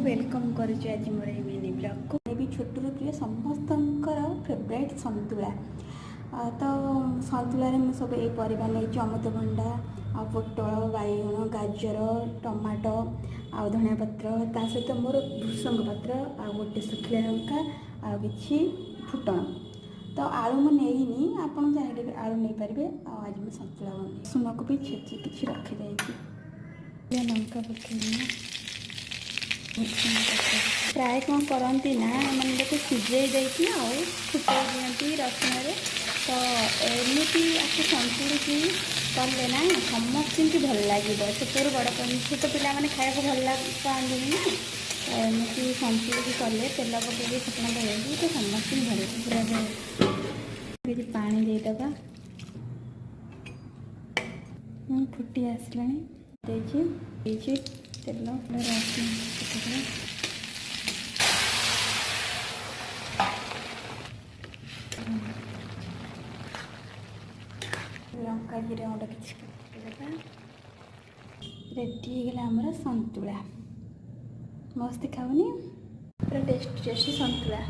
Welcome करुछु आज मोर mini blog को भी छोटू प्रिय समस्त फेवरेट संतुला। तो संतुला रे सब ये परिबा नहीं अमृतभंडा आ पोटल बैगन गाजर टमाटो आ धनिया पत्र ता सहित मोर भृषंग पत्र आ गोटे सुखिला लंका आ कि फुटण। तो आलू मुझे नहीं आपड़ चाहिए भी आलू नहीं पारे। आज मैं संतुला बन सुन को भी छेची कि रखी जाइए लंका पकेना प्राय कौन करती ना मैंने देखो सीझे देती फुटाई दिखती रसुण। तो एमती आपको संतुलिकी कले ना समस्त भल लगे छोट बड़ छोट पिला मैंने खाया भल पाती ना। तो एमती संतुलिकी कले तेल पकड़ फुटना पड़ेगी तो समस्त भल पूरा पानी देदबा फुटी आसला तेल लंका जीरा गुंड कि रेडी होगा संतुला मस्त खाऊनी पूरा टेस्टी टेस्टी संतुला।